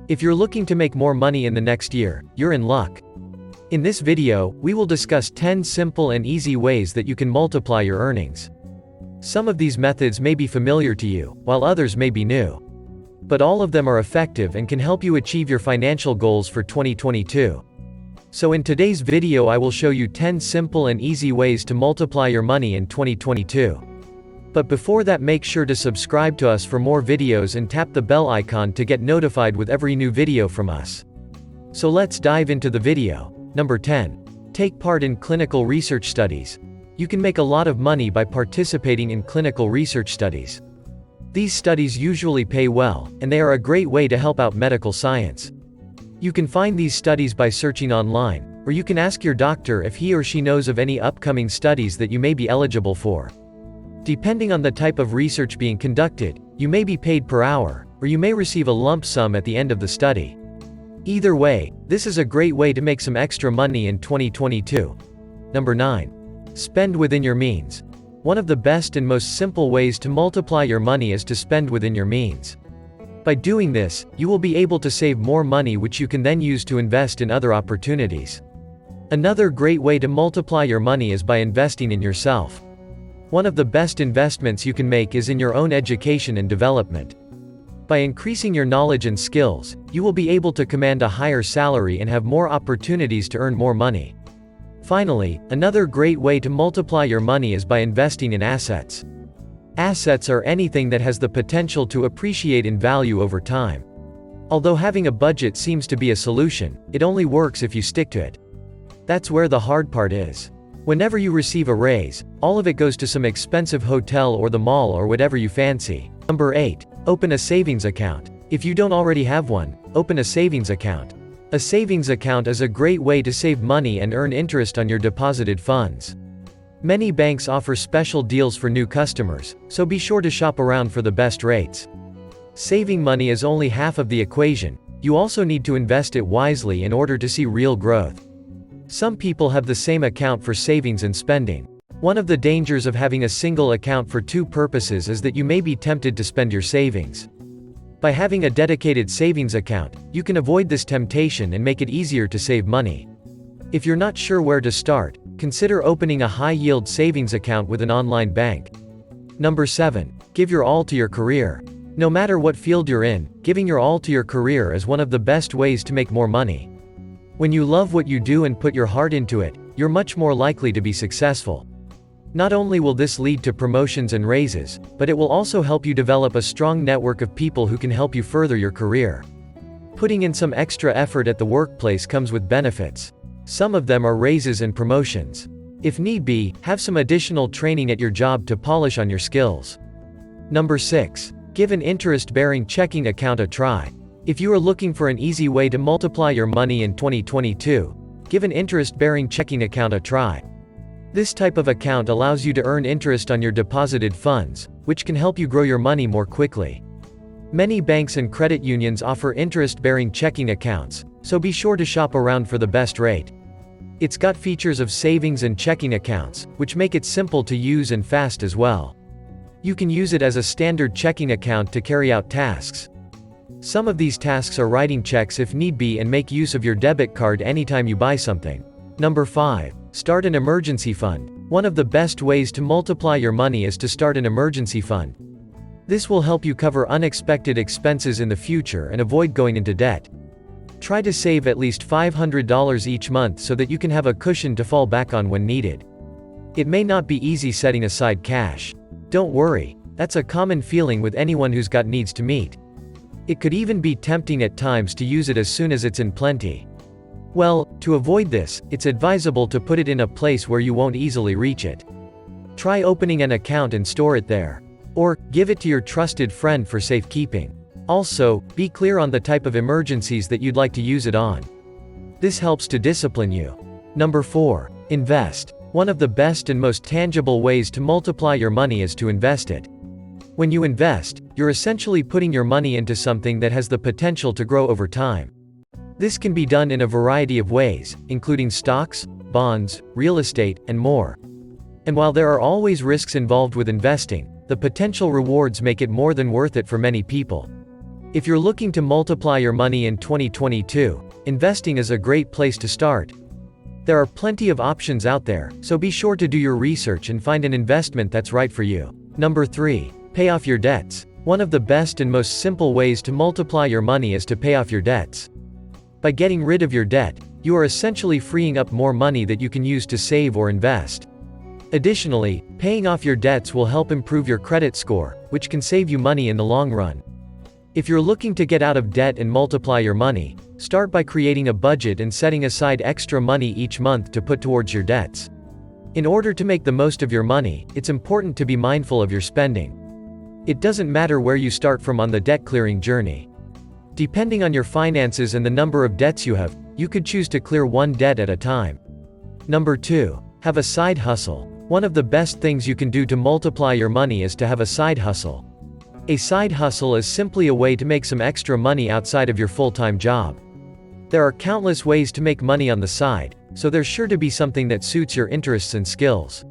If you're looking to make more money in the next year, you're in luck. In this video, we will discuss 10 simple and easy ways that you can multiply your earnings. Some of these methods may be familiar to you, while others may be new. But all of them are effective and can help you achieve your financial goals for 2022. So in today's video I will show you 10 simple and easy ways to multiply your money in 2022. But before that, make sure to subscribe to us for more videos and tap the bell icon to get notified with every new video from us. So let's dive into the video. Number 10. Take part in clinical research studies. You can make a lot of money by participating in clinical research studies. These studies usually pay well, and they are a great way to help out medical science. You can find these studies by searching online, or you can ask your doctor if he or she knows of any upcoming studies that you may be eligible for. Depending on the type of research being conducted, you may be paid per hour, or you may receive a lump sum at the end of the study. Either way, this is a great way to make some extra money in 2022. Number 9. Spend within your means. One of the best and most simple ways to multiply your money is to spend within your means. By doing this, you will be able to save more money, which you can then use to invest in other opportunities. Another great way to multiply your money is by investing in yourself. One of the best investments you can make is in your own education and development. By increasing your knowledge and skills, you will be able to command a higher salary and have more opportunities to earn more money. Finally, another great way to multiply your money is by investing in assets. Assets are anything that has the potential to appreciate in value over time. Although having a budget seems to be a solution, it only works if you stick to it. That's where the hard part is. Whenever you receive a raise, all of it goes to some expensive hotel or the mall or whatever you fancy. Number 8. Open a savings account. If you don't already have one, open a savings account. A savings account is a great way to save money and earn interest on your deposited funds. Many banks offer special deals for new customers, so be sure to shop around for the best rates. Saving money is only half of the equation. You also need to invest it wisely in order to see real growth. Some people have the same account for savings and spending. One of the dangers of having a single account for two purposes is that you may be tempted to spend your savings. By having a dedicated savings account, you can avoid this temptation and make it easier to save money. If you're not sure where to start, consider opening a high-yield savings account with an online bank. Number 7. Give your all to your career. No matter what field you're in, giving your all to your career is one of the best ways to make more money. When you love what you do and put your heart into it, you're much more likely to be successful. Not only will this lead to promotions and raises, but it will also help you develop a strong network of people who can help you further your career. Putting in some extra effort at the workplace comes with benefits. Some of them are raises and promotions. If need be, have some additional training at your job to polish on your skills. Number 6. Give an interest-bearing checking account a try. If you are looking for an easy way to multiply your money in 2022, give an interest-bearing checking account a try. This type of account allows you to earn interest on your deposited funds, which can help you grow your money more quickly. Many banks and credit unions offer interest-bearing checking accounts, so be sure to shop around for the best rate. It's got features of savings and checking accounts, which make it simple to use and fast as well. You can use it as a standard checking account to carry out tasks. Some of these tasks are writing checks if need be and make use of your debit card anytime you buy something. Number 5. Start an emergency fund. One of the best ways to multiply your money is to start an emergency fund. This will help you cover unexpected expenses in the future and avoid going into debt. Try to save at least $500 each month so that you can have a cushion to fall back on when needed. It may not be easy setting aside cash. Don't worry, that's a common feeling with anyone who's got needs to meet. It could even be tempting at times to use it as soon as it's in plenty. Well, to avoid this, it's advisable to put it in a place where you won't easily reach it. Try opening an account and store it there. Or, give it to your trusted friend for safekeeping. Also, be clear on the type of emergencies that you'd like to use it on. This helps to discipline you. Number 4. Invest. One of the best and most tangible ways to multiply your money is to invest it. When you invest, you're essentially putting your money into something that has the potential to grow over time. This can be done in a variety of ways, including stocks, bonds, real estate, and more. And while there are always risks involved with investing, the potential rewards make it more than worth it for many people. If you're looking to multiply your money in 2022, investing is a great place to start. There are plenty of options out there, so be sure to do your research and find an investment that's right for you. Number 3. Pay off your debts. One of the best and most simple ways to multiply your money is to pay off your debts. By getting rid of your debt, you are essentially freeing up more money that you can use to save or invest. Additionally, paying off your debts will help improve your credit score, which can save you money in the long run. If you're looking to get out of debt and multiply your money, start by creating a budget and setting aside extra money each month to put towards your debts. In order to make the most of your money, it's important to be mindful of your spending. It doesn't matter where you start from on the debt-clearing journey. Depending on your finances and the number of debts you have, you could choose to clear one debt at a time. Number 2. Have a side hustle. One of the best things you can do to multiply your money is to have a side hustle. A side hustle is simply a way to make some extra money outside of your full-time job. There are countless ways to make money on the side, so there's sure to be something that suits your interests and skills.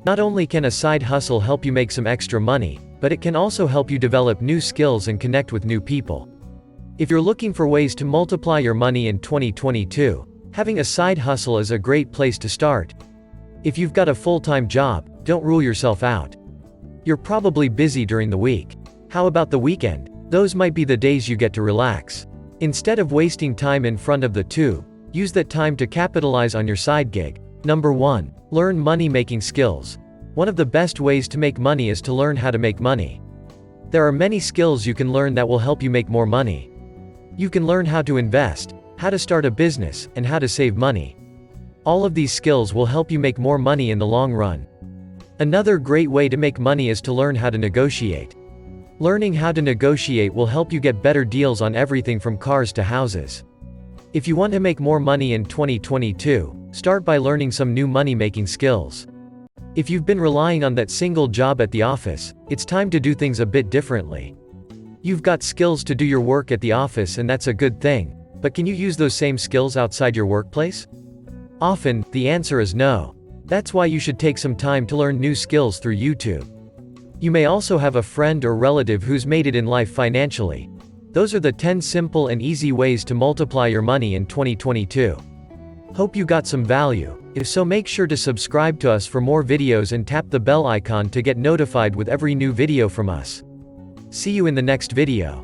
Not only can a side hustle help you make some extra money, but it can also help you develop new skills and connect with new people. If you're looking for ways to multiply your money in 2022, having a side hustle is a great place to start. If you've got a full-time job, don't rule yourself out. You're probably busy during the week. How about the weekend? Those might be the days you get to relax. Instead of wasting time in front of the tube, use that time to capitalize on your side gig. Number 1. Learn money-making skills. One of the best ways to make money is to learn how to make money. There are many skills you can learn that will help you make more money. You can learn how to invest, how to start a business, and how to save money. All of these skills will help you make more money in the long run. Another great way to make money is to learn how to negotiate. Learning how to negotiate will help you get better deals on everything from cars to houses. If you want to make more money in 2022, start by learning some new money-making skills. If you've been relying on that single job at the office, it's time to do things a bit differently. You've got skills to do your work at the office, and that's a good thing, but can you use those same skills outside your workplace? Often, the answer is no. That's why you should take some time to learn new skills through YouTube. You may also have a friend or relative who's made it in life financially. Those are the 10 simple and easy ways to multiply your money in 2022. Hope you got some value. If so, make sure to subscribe to us for more videos and tap the bell icon to get notified with every new video from us. See you in the next video.